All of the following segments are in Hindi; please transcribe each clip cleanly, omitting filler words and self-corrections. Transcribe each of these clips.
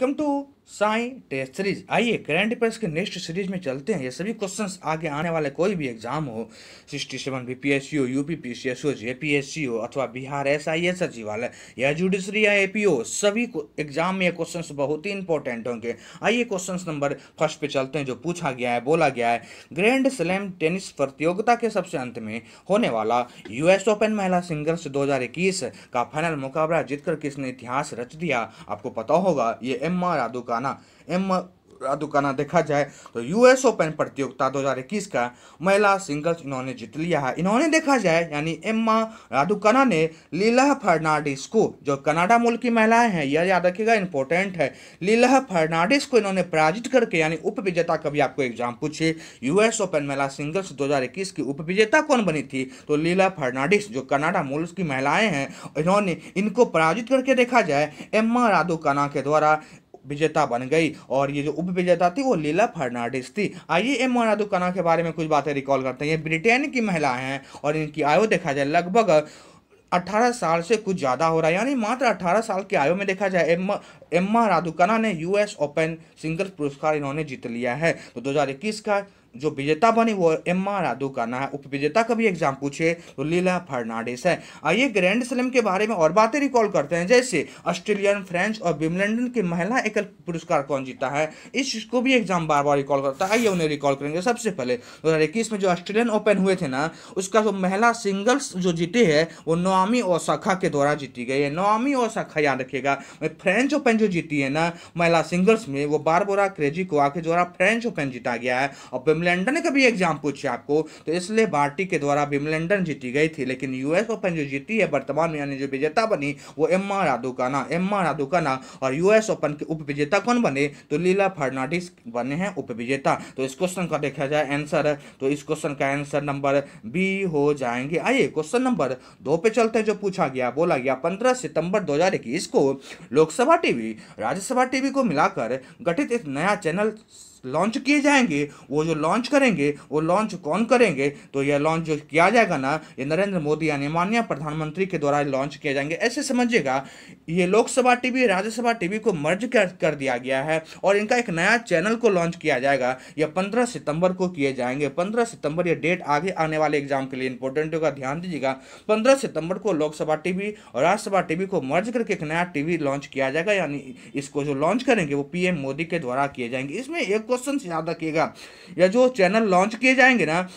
Welcome to Sai test series. आइए करंट अफेयर्स के नेक्स्ट सीरीज में चलते हैं। ये सभी क्वेश्चंस आगे आने वाले कोई भी एग्जाम हो, 67 बीपीएससी हो, यूपी पीसीएस हो, जेपीएससी हो अथवा बिहार एसआईएस सचिवालय या जुडिशरी या एपीओ, सभी एग्जाम में ये क्वेश्चंस बहुत ही इंपॉर्टेंट होंगे। आइए क्वेश्चंस नंबर फर्स्ट पे चलते हैं, जो पूछा गया है, बोला गया है, ग्रैंड स्लैम टेनिस प्रतियोगिता के सबसे अंत में होने वाला यूएस ओपन महिला सिंगल्स 2021 का फाइनल मुकाबला जीतकर किसने इतिहास रच दिया? आपको पता होगा, ये एम्मा रादुकाना देखा जाए तो यूएस ओपन प्रतियोगिता 2021 का महिला सिंगल्स इन्होंने जीत लिया है। इन्होंने देखा जाए यानी एम्मा रादुकाना ने लीला फर्नांडिस को, जो कनाडा मूल की महिलाएं हैं, यह याद रखिएगा, इंपॉर्टेंट है, लीला फर्नांडिस को इन्होंने पराजित करके, यानी उप विजेता, कभी आपको एग्जाम पूछे यूएस ओपन महिला सिंगल्स 2021 की उप विजेता कौन बनी थी, तो लीला फर्नांडिस, जो कनाडा मूल की महिलाएं हैं, इन्होंने इनको पराजित करके देखा जाए एम्मा रादुकाना के द्वारा विजेता बन गई। और ये जो उप विजेता थी वो लीला फर्नांडिस थी। आइए एम्मा रादुकाना के बारे में कुछ बातें रिकॉल करते हैं। ये ब्रिटेन की महिला हैं और इनकी आयु देखा जाए लगभग 18 साल से कुछ ज़्यादा हो रहा है, यानी मात्र 18 साल की आयु में देखा जाए एम्मा रादुकाना ने यूएस ओपन सिंगल्स पुरस्कार इन्होंने जीत लिया है। तो 2021 का जो विजेता बनी वो एम्मा रादुकाना है। उप विजेता का भी एग्जाम पूछे तो लीला फर्नांडिस है। आइए ग्रैंड स्लैम के बारे में और बातें रिकॉल करते हैं, जैसे ऑस्ट्रेलियन, फ्रेंच और विंबलडन की महिला एकल पुरस्कार कौन जीता है, इसको भी एग्जाम बार बार रिकॉल करता है। आइए उन्हें रिकॉल करेंगे। सबसे पहले 2021 में जो ऑस्ट्रेलियन ओपन हुए थे ना, उसका जो महिला सिंगल्स जो जीते है वो नाओमी ओसाका के द्वारा जीती गई है। नाओमी ओसाका याद रखिएगा। फ्रेंच ओपन जो जीती है ना महिला सिंगल्स में, वो बारबोरा क्रेजिकोवा के द्वारा फ्रेंच ओपन जीता गया है। और विंबलडन का भी एग्जाम पूछे आपको तो इसलिए बार्टी के द्वारा विंबलडन जीती गई थी, लेकिन यूएस ओपन जो जीती है वर्तमान में, यानी जो विजेता बनी वो एम्मा रादुकाना। और यूएस ओपन के उप विजेता कौन बने, तो लीला फर्नांडिस बने हैं उप विजेता। तो इस क्वेश्चन का देखा जाए आंसर, तो इस क्वेश्चन का आंसर नंबर बी हो जाएंगे। आइए क्वेश्चन नंबर 2 पे चलते हैं, जो पूछा गया, बोला गया 15 सितंबर 2021 को लोकसभा टीवी, राज्यसभा टीवी को मिलाकर गठित एक नया चैनल लॉन्च किए जाएंगे। वो जो लॉन्च करेंगे वो लॉन्च कौन करेंगे, तो यह लॉन्च जो किया जाएगा ना, ये नरेंद्र मोदी यानी माननीय प्रधानमंत्री के द्वारा लॉन्च किए जाएंगे। ऐसे समझिएगा, ये लोकसभा टीवी, राज्यसभा टीवी को मर्ज कर दिया गया है और इनका एक नया चैनल को लॉन्च किया जाएगा। यह 15 सितंबर को किए जाएंगे। 15 सितंबर, ये डेट आगे आने वाले एग्जाम के लिए इंपॉर्टेंट होगा, ध्यान दीजिएगा। 15 सितंबर को लोकसभा टीवी और राज्यसभा टीवी को मर्ज करके एक नया टीवी लॉन्च किया जाएगा, यानी इसको जो लॉन्च करेंगे वो पीएम मोदी के द्वारा किए जाएंगे। इसमें एक क्वेश्चन याद रखिएगा, या जो चैनल लॉन्च किए जाएंगे ना,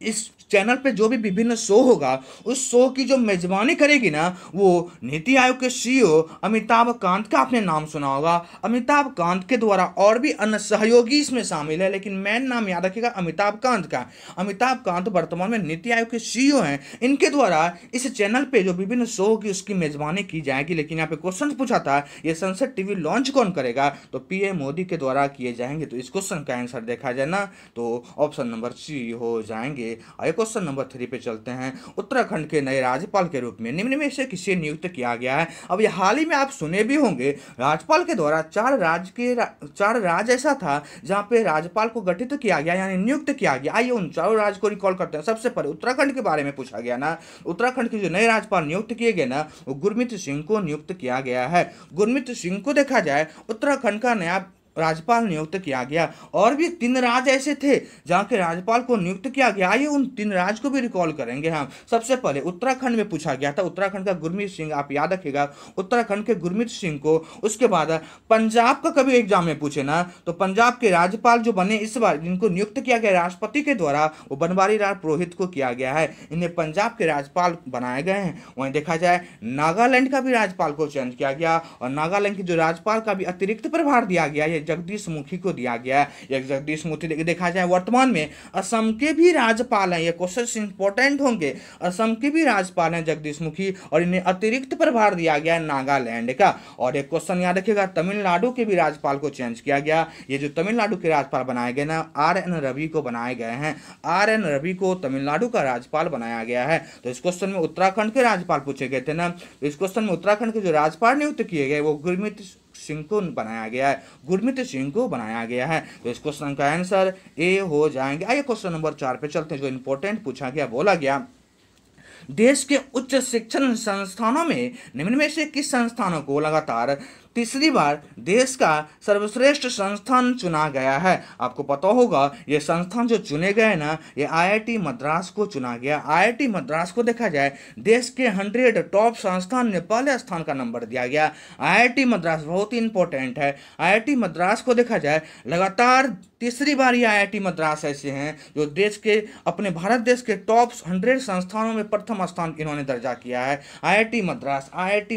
इस चैनल पे जो भी विभिन्न शो होगा, उस शो की जो मेजबानी करेगी ना, वो नीति आयोग के सीईओ अमिताभ कांत का आपने नाम सुना होगा। अमिताभ कांत के द्वारा और भी अन्य सहयोगी इसमें शामिल है, लेकिन मेन नाम याद रखिएगा अमिताभ कांत का। अमिताभ कांत वर्तमान में नीति आयोग के सीईओ हैं। इनके द्वारा इस चैनल पे जो विभिन्न शो होगी उसकी मेजबानी की जाएगी। लेकिन यहाँ पे क्वेश्चन पूछा था, ये संसद टीवी लॉन्च कौन करेगा, तो पीएम मोदी के द्वारा किए जाएंगे। तो इस क्वेश्चन का आंसर देखा जाए ना, तो ऑप्शन नंबर सी हो जाएंगे। आइए क्वेश्चन नंबर 3 पे चलते हैं। उत्तराखंड के नए राज्यपाल के रूप में निम्न में से किसे नियुक्त किया गया है? अब ये हाल ही में आप सुने भी होंगे, राज्यपाल के द्वारा 4 राज्य ऐसा था जहां पे राज्यपाल को गठित किया गया, यानी नियुक्त किया गया। आइए उन 4 राज्य को रिकॉल करते हैं। सबसे पहले उत्तराखंड के बारे में पूछा गया ना, उत्तराखंड के जो नए राज्यपाल नियुक्त किए गए ना, वो गुरमीत सिंह को नियुक्त किया गया है। गुरमीत सिंह को देखा जाए उत्तराखंड का नया राज्यपाल नियुक्त किया गया। और भी 3 राज्य ऐसे थे जहां के राज्यपाल को नियुक्त किया गया। आइए उन 3 राज्य को भी रिकॉल करेंगे हम। सबसे पहले उत्तराखंड में पूछा गया था, उत्तराखंड का गुरमीत सिंह, आप याद रखिएगा उत्तराखंड के गुरमीत सिंह को। उसके बाद पंजाब का कभी एग्जाम में पूछे ना, तो पंजाब के राज्यपाल जो बने इस बार, जिनको नियुक्त किया गया राष्ट्रपति के द्वारा, वो बनवारी लाल पुरोहित को किया गया है। इन्हें पंजाब के राज्यपाल बनाए गए हैं। वहीं देखा जाए नागालैंड का भी राज्यपाल को चयन किया गया और नागालैंड के जो राज्यपाल का भी अतिरिक्त प्रभार दिया गया, जगदीश मुखी को दिया गया है। जगदीश मुखी देखा जाए वर्तमान में असम के भी राज्यपाल हैं। ये क्वेश्चन इंपॉर्टेंट होंगे। असम के भी राज्यपाल हैं जगदीश मुखी, और इन्हें अतिरिक्त प्रभार दिया गया है नागालैंड का। और एक क्वेश्चन याद रखिएगा, तमिलनाडु के भी राज्यपाल को चेंज किया गया। ये जो तमिलनाडु के राज्यपाल बनाए गए ना, RN रवि को बनाए गए हैं। RN रवि को तमिलनाडु का राज्यपाल बनाया गया है। तो इस क्वेश्चन में उत्तराखंड के राज्यपाल पूछे गए थे ना, तो इस क्वेश्चन में उत्तराखंड के जो राज्यपाल नियुक्त किए गए वो गुरमीत सिंह को बनाया गया है। गुरमीत सिंह को बनाया गया है। तो इस क्वेश्चन का आंसर ए हो जाएंगे। आइए क्वेश्चन नंबर 4 पे चलते हैं, जो इंपॉर्टेंट पूछा गया, बोला गया देश के उच्च शिक्षण संस्थानों में निम्न में से किस संस्थानों को लगातार तीसरी बार देश का सर्वश्रेष्ठ संस्थान चुना गया है। आपको पता होगा ये संस्थान जो चुने गए ना, ये आईआईटी मद्रास को चुना गया। आईआईटी मद्रास को देखा जाए देश के 100 टॉप संस्थान में पहले स्थान का नंबर दिया गया। आईआईटी मद्रास बहुत ही इंपॉर्टेंट है। आईआईटी मद्रास को देखा जाए लगातार तीसरी बार ये आईआईटी मद्रास ऐसे हैं जो देश के अपने भारत देश के टॉप 100 संस्थानों में प्रथम स्थान इन्होंने दर्जा किया है। आईआईटी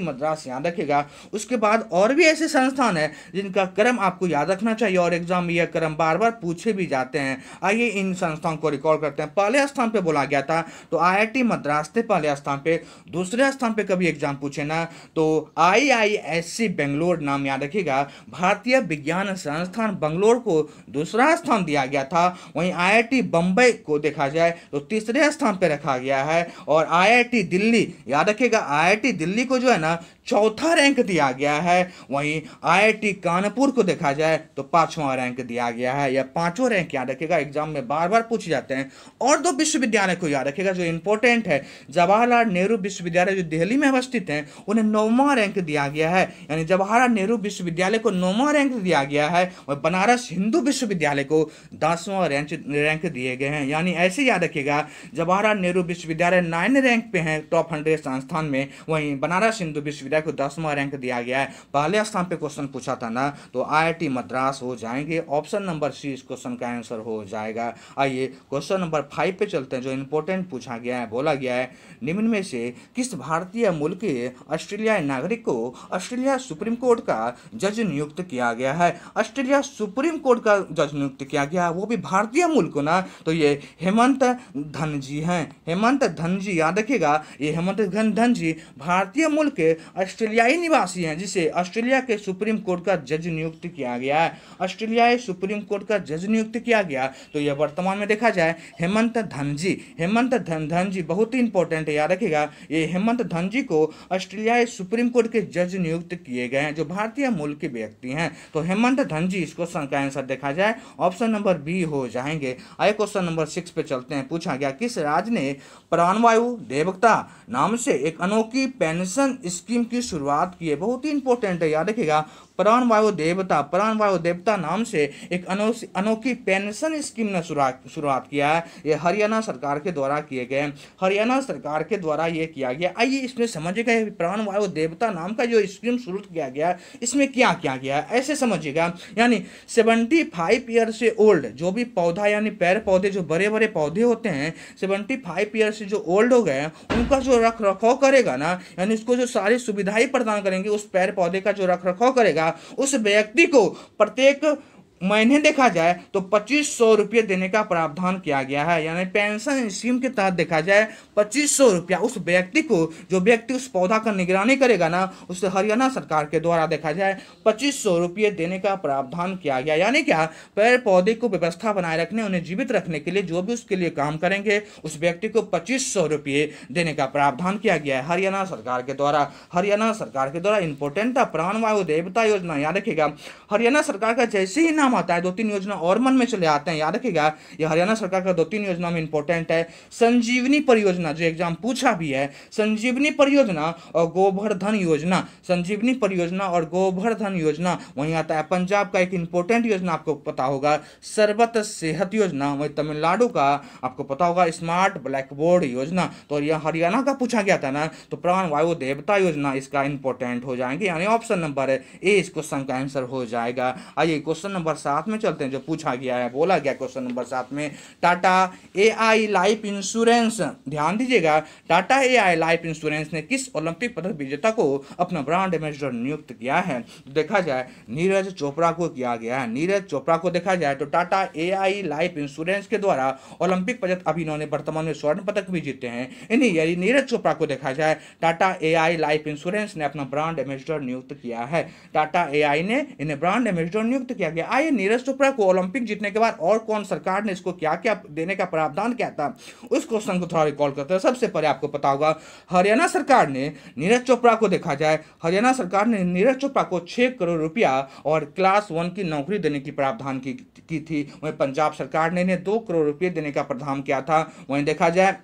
मद्रास याद रखिएगा। उसके बाद और भी ऐसे संस्थान हैं जिनका क्रम आपको याद रखना चाहिए और एग्जाम में यह क्रम बार बार पूछे भी जाते हैं। आइए इन संस्थानों को रिकॉल करते हैं। पहले स्थान पे बोला गया था तो आईआईटी मद्रास थे पहले स्थान पे। दूसरे स्थान पे कभी एग्जाम पूछे ना तो आईआईएससी बेंगलोर नाम याद रखिएगा। भारतीय विज्ञान संस्थान बेंगलोर को दूसरा स्थान दिया गया था। वहीं आईआईटी बंबई को देखा जाए तो तीसरे स्थान पे रखा गया है। और आईआईटी दिल्ली याद रखिएगा, आईआईटी दिल्ली को जो है ना चौथा रैंक दिया गया है। वहीं आईआईटी कानपुर को देखा जाए तो 5वां रैंक दिया गया है। यह 5वां रैंक याद रखिएगा, एग्जाम में बार बार पूछे जाते हैं। और 2 विश्वविद्यालय को याद रखिएगा जो इंपॉर्टेंट है। जवाहरलाल नेहरू विश्वविद्यालय जो दिल्ली में अवस्थित है उन्हें 9वां रैंक दिया गया है, यानी जवाहरलाल नेहरू विश्वविद्यालय को 9वां रैंक दिया गया है। और बनारस हिंदू विश्वविद्यालय को 10वां रैंक दिए गए हैं। यानी ऐसे याद रखिएगा जवाहरलाल नेहरू विश्वविद्यालय 9 रैंक पे हैं टॉप 100 संस्थान में। वहीं बनारस हिंदू विश्वविद्यालय को 10वां रैंक दिया गया है। पहले स्थान पे क्वेश्चन पूछा था ना तो आईआईटी मद्रास हो जाएंगे। ऑप्शन नंबर सी इस क्वेश्चन का आंसर हो जाएगा। आइए क्वेश्चन नंबर 5 पे चलते हैं जो इंपॉर्टेंट पूछा गया है। बोला गया है निम्न में से किस भारतीय मूल के ऑस्ट्रेलियाई नागरिक को ऑस्ट्रेलिया सुप्रीम कोर्ट का जज नियुक्त किया गया है। ऑस्ट्रेलिया सुप्रीम कोर्ट का जज नियुक्त किया गया, वो भी भारतीय मूल को ना तो ये हेमंत धनजी हैं। हेमंत धनजी याद रखिएगा, ये हेमंत धनजी भारतीय मूल के ऑस्ट्रेलियाई निवासी हैं जिसे ऑस्ट्रेलिया के सुप्रीम कोर्ट का जज नियुक्त किया गया है। ऑस्ट्रेलियाई सुप्रीम कोर्ट का जज नियुक्त किया गया तो यह वर्तमान में देखा जाए हेमंत धनजी बहुत ही इंपॉर्टेंट है, याद रखिएगा। ये हेमंत धनजी को ऑस्ट्रेलियाई सुप्रीम कोर्ट के जज नियुक्त किए गए हैं जो भारतीय मूल के व्यक्ति हैं। तो हेमंत धनजी इस क्वेश्चन का आंसर देखा जाए ऑप्शन नंबर बी हो जाएंगे। आइए क्वेश्चन नंबर 6 पे चलते हैं। पूछा गया किस राज्य ने प्राणवायु देवता नाम से एक अनोखी पेंशन स्कीम की शुरुआत की है। बहुत ही इंपॉर्टेंट है, याद रखिएगा। प्राणवायु देवता नाम से एक अनोखी पेंशन स्कीम ने शुरुआत किया है। ये हरियाणा सरकार के द्वारा किए गए, हरियाणा सरकार के द्वारा ये किया गया। आइए इसमें समझिएगा प्राणवायु देवता नाम का जो स्कीम शुरू किया गया इसमें क्या किया गया है ऐसे समझिएगा। यानी 75 ईयर से ओल्ड जो भी पौधा यानी पेड़ पौधे जो बड़े बड़े पौधे होते हैं 75 ईयर से जो ओल्ड हो गए उनका जो रख रखाव करेगा ना, यानी उसको जो सारी सुविधाएं प्रदान करेंगे, उस पेड़ पौधे का जो रख रखाव करेगा उस व्यक्ति को प्रत्येक महीने देखा जाए तो 2500 रुपये देने का प्रावधान किया गया है। यानी पेंशन स्कीम के तहत देखा जाए 2500 रुपया उस व्यक्ति को, जो व्यक्ति उस पौधा का निगरानी करेगा ना, उससे हरियाणा सरकार के द्वारा देखा जाए 2500 रुपये देने का प्रावधान किया गया। यानी क्या, पेड़ पौधे को व्यवस्था बनाए रखने, उन्हें जीवित रखने के लिए जो भी उसके लिए काम करेंगे उस व्यक्ति को 2500 रुपये देने का प्रावधान किया गया है हरियाणा सरकार के द्वारा। हरियाणा सरकार के द्वारा इंपॉर्टेंट था प्राणवायु देवता योजना, याद रखिएगा। हरियाणा सरकार का जैसे ही नाम आता है 2-3 योजना और मन में चले आते हैं, याद रखिएगा। ये हरियाणा सरकार का 2-3 योजना में इंपॉर्टेंट है। संजीवनी परियोजना जो एग्जाम पूछा भी है, संजीवनी परियोजना और गोवर्धन योजना, संजीवनी परियोजना और गोवर्धन योजना। वहीं आता है पंजाब का एक इंपॉर्टेंट योजना आपको पता होगा सर्बत सेहत योजना। वहीं तमिलनाडु का आपको पता होगा स्मार्ट ब्लैक बोर्ड योजना। तो यह हरियाणा का पूछा गया था ना, तो प्राणवायु देवता योजना इसका इंपॉर्टेंट हो जाएंगे, यानी ऑप्शन नंबर ए इस क्वेश्चन का आंसर हो जाएगा। आइए क्वेश्चन नंबर 7 में चलते हैं जो पूछा गया है। बोला गया क्वेश्चन नंबर 7 में टाटा एआई लाइफ इंश्योरेंस, ध्यान दीजिएगा, टाटा एआई लाइफ इंश्योरेंस ने किस ओलंपिक पदक विजेता को अपना ब्रांड एम्बेसडर नियुक्त किया है। देखा जाए नीरज चोपड़ा को किया गया है। नीरज चोपड़ा को देखा जाए तो टाटा एआई लाइफ इंश्योरेंस के द्वारा ओलंपिक पदक, अभी इन्होंने वर्तमान में स्वर्ण पदक भी जीते हैं। इन्हीं यानी नीरज चोपड़ा को देखा जाए टाटा एआई लाइफ इंश्योरेंस ने अपना ब्रांड एम्बेसडर नियुक्त किया है। टाटा एआई ने इन्हें ब्रांड एम्बेसडर नियुक्त किया गया। आइए नीरज चोपड़ा को ओलंपिक जीतने के बाद और कौन सरकार ने इसको क्या क्या देने का प्रावधान किया था, उस क्वेश्चन को थोड़ा रिकॉल करते हैं। सबसे पहले आपको पता होगा हरियाणा सरकार ने नीरज चोपड़ा को देखा जाए, हरियाणा सरकार ने नीरज चोपड़ा को 6 करोड़ रुपया और क्लास 1 की नौकरी देने की प्रावधान की थी। वहीं पंजाब सरकार ने इन्हें 2 करोड़ रुपये देने का प्रावधान किया था। वहीं देखा जाए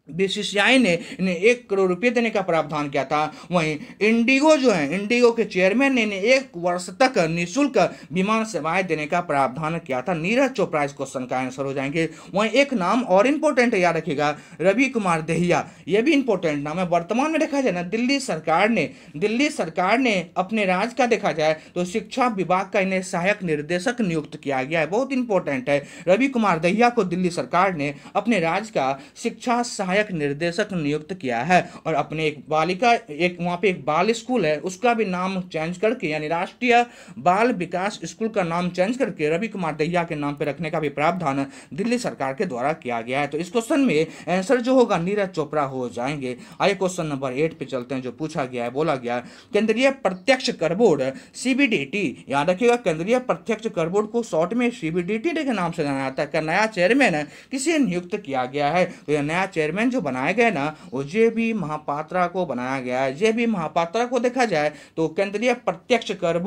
बीसीसीआई ने इन्हें 1 करोड़ रुपए देने का प्रावधान किया था। वहीं इंडिगो जो है, इंडिगो के चेयरमैन ने इन्हें 1 वर्ष तक निःशुल्क विमान सेवाएं देने का प्रावधान किया था। नीरज चोपड़ा इस क्वेश्चन का आंसर हो जाएंगे। वहीं एक नाम और इंपॉर्टेंट है, याद रखिएगा, रवि कुमार दहिया, यह भी इंपॉर्टेंट नाम है। वर्तमान में देखा जाए ना, दिल्ली सरकार ने अपने राज्य का देखा जाए तो शिक्षा विभाग का इन्हें सहायक निर्देशक नियुक्त किया गया है, बहुत इंपॉर्टेंट है। रवि कुमार दहिया को दिल्ली सरकार ने अपने राज्य का शिक्षा सहायक निर्देशक नियुक्त किया है। और अपने एक वहां पे एक बाल स्कूल है, उसका भी नाम चेंज करके, यानी राष्ट्रीय बाल विकास स्कूल का नाम चेंज करके रवि कुमार दहिया के नाम पे रखने का भी प्रावधान दिल्ली सरकार के द्वारा किया गया है। तो इस क्वेश्चन में आंसर जो होगा नीरज चोपड़ा हो जाएंगे। आइए क्वेश्चन नंबर 8 पे चलते हैं, जो पूछा गया है, बोला गया केंद्रीय प्रत्यक्ष कर बोर्ड सीबीडीटी, याद रखिएगा केंद्रीय प्रत्यक्ष कर बोर्ड को शॉर्ट में सीबीडीटी के नाम से जाना जाता है, का नया चेयरमैन किसे नियुक्त किया गया है। तो यह नया चेयरमैन जो बनाया गया ना, वो जेबी महापात्रा को बनाया गया है। जेबी महापात्रा को देखा जाए तो केंद्रीय प्रत्यक्ष कर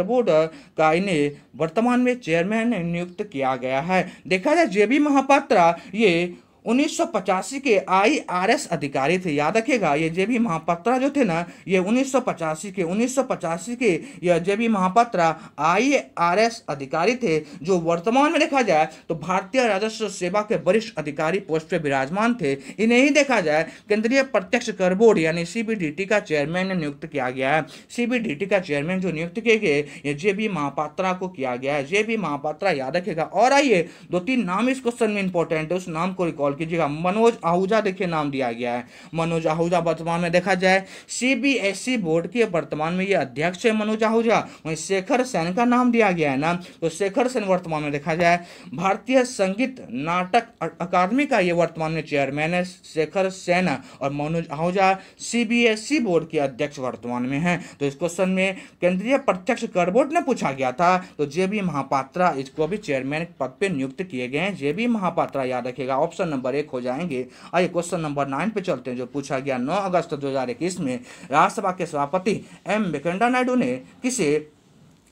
बोर्ड का इन्हें वर्तमान में चेयरमैन नियुक्त किया गया है। देखा जाए जेबी महापात्रा ये 1985 के आईआरएस अधिकारी थे, याद रखिएगा। ये जेबी महापात्रा जो थे ना, ये 1985 के ये जेबी महापात्रा आईआरएस अधिकारी थे, जो वर्तमान में देखा जाए तो भारतीय राजस्व सेवा के वरिष्ठ अधिकारी पोस्ट पे विराजमान थे। इन्हें ही देखा जाए केंद्रीय प्रत्यक्ष कर बोर्ड यानी सीबीडीटी का चेयरमैन नियुक्त किया गया है। सीबीडीटी का चेयरमैन जो नियुक्त किए गए, ये जेबी महापात्रा को किया गया है। जेबी महापात्रा, याद रखिएगा। और आइए 2-3 नाम इस क्वेश्चन में इंपॉर्टेंट है, उस नाम को रिकॉल कीजिएगा। मनोज आहूजा, देखिए नाम दिया गया है, मनोज आहूजा वर्तमान में देखा जाए सीबीएसई बोर्ड के वर्तमान में ये अध्यक्ष है मनोज आहूजा। वहीं शेखर सेन का नाम दिया गया है ना, तो शेखर सेन वर्तमान में देखा जाए भारतीय संगीत नाटक अकादमी का ये वर्तमान में चेयरमैन है शेखर सेन, और मनोज आहूजा सीबीएसई बोर्ड के अध्यक्ष वर्तमान में है। तो इस क्वेश्चन में केंद्रीय प्रत्यक्ष कर बोर्ड ने पूछा गया था, तो जेबी महापात्रा इसको भी चेयरमैन पद पे नियुक्त किए गए हैं। जेबी महापात्रा, याद रखिएगा, ऑप्शन नंबर 1 हो जाएंगे। आइए क्वेश्चन नंबर 9 पे चलते हैं, जो पूछा गया 9 अगस्त 2021 में राज्यसभा के सभापति एम वेंकैया नायडू ने किसे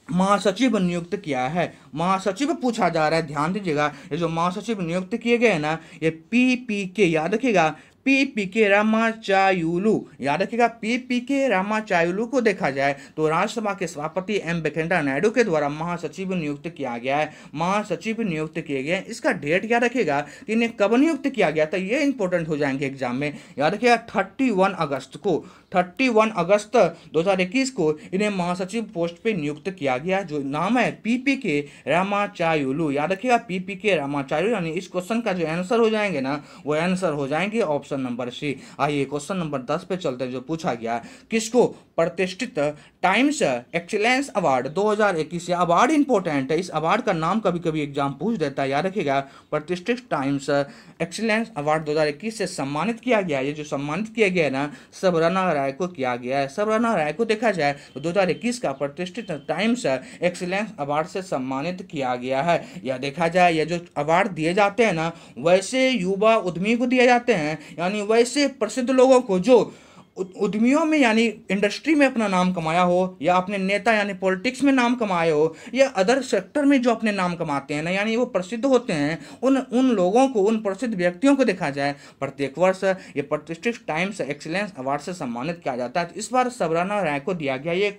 महासचिव नियुक्त किया है। महासचिव पूछा जा रहा है, ध्यान दीजिएगा। ये जो महासचिव नियुक्त किए गए ना, ये पीपीके, याद रखिएगा, पीपीके रामाचायुलू, याद रखिएगा, पीपीके रामाचायुलू को देखा जाए तो राज्यसभा के सभापति एम वेंकैया नायडू के द्वारा महासचिव नियुक्त किया गया है। महासचिव नियुक्त किए गए, इसका डेट याद रखिएगा कि इन्हें कब नियुक्त किया गया था, ये इंपॉर्टेंट हो जाएंगे एग्जाम में। याद रखिएगा 31 अगस्त 2021 को इन्हें महासचिव पोस्ट पे नियुक्त किया गया, जो नाम है पीपीके रामाचायुलू। याद रखिएगा पीपीके रामाचायुलू, यानी इस क्वेश्चन का जो आंसर हो जाएंगे ना, वो आंसर हो जाएंगे ऑप्शन नंबर सी। आइए क्वेश्चन नंबर 10 पे चलते हैं, जो पूछा गया किसको प्रतिष्ठित times excellence award 2021, award important है, इस अवार्ड का नाम कभी कभी एग्जाम पूछ देता है, याद रखिएगा। प्रतिष्ठित टाइम्स एक्सीलेंस अवार्ड 2021 से सम्मानित किया गया। ये जो सम्मानित किया गया ना, सबरना राय को किया गया है। सबरना राय को देखा जाए तो 2021 का प्रतिष्ठित टाइम्स एक्सीलेंस अवार्ड से सम्मानित किया गया है। यह देखा जाए, ये जो अवार्ड दिए जाते हैं ना, वैसे युवा उद्यमी को दिए जाते हैं, यानी वैसे प्रसिद्ध लोगों को जो उद्यमियों में यानी इंडस्ट्री में अपना नाम कमाया हो, या अपने नेता यानी पॉलिटिक्स में नाम कमाए हो, या अदर सेक्टर में जो अपने नाम कमाते हैं ना, यानी वो प्रसिद्ध होते हैं, उन लोगों को, उन प्रसिद्ध व्यक्तियों को देखा जाए प्रत्येक वर्ष ये प्रतिष्ठित टाइम्स एक्सीलेंस अवार्ड से सम्मानित किया जाता है। इस बार सबरना राय को दिया गया। ये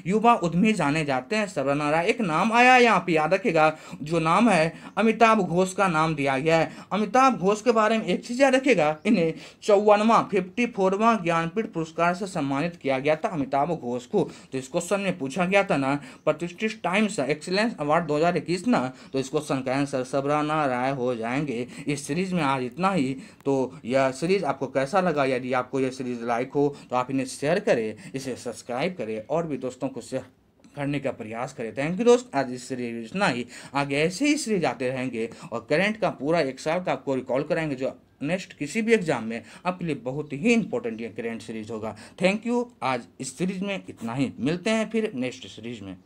युवा उद्यमी जाने जाते हैं सबरना राय। एक नाम आया यहाँ पे, याद रखिएगा, जो नाम है अमिताभ घोष का नाम दिया गया है। अमिताभ घोष के बारे में एक चीज याद रखिएगा, इन्हें 54वां ज्ञान ज्ञानपीठ पुरस्कार से सम्मानित किया गया था अमिताभ घोष को। तो इस क्वेश्चन में पूछा गया था ना प्रतिष्ठित टाइम्स एक्सीलेंस अवार्ड 2021 ना, तो इस क्वेश्चन का आंसर सबरना राय हो जाएंगे। इस सीरीज में आज इतना ही। तो यह सीरीज आपको कैसा लगा? यदि आपको यह सीरीज लाइक हो तो आप इन्हें शेयर करें, इसे सब्सक्राइब करें और भी दोस्तों को शेयर करने का प्रयास करें। थैंक यू दोस्त, आज इस सीरीज इतना ही। आगे ऐसे ही सीरीज आते रहेंगे और करंट का पूरा 1 साल का आपको रिकॉल कराएंगे, जो नेक्स्ट किसी भी एग्जाम में आपके लिए बहुत ही इंपॉर्टेंट ये करंट सीरीज होगा। थैंक यू, आज इस सीरीज में इतना ही। मिलते हैं फिर नेक्स्ट सीरीज में।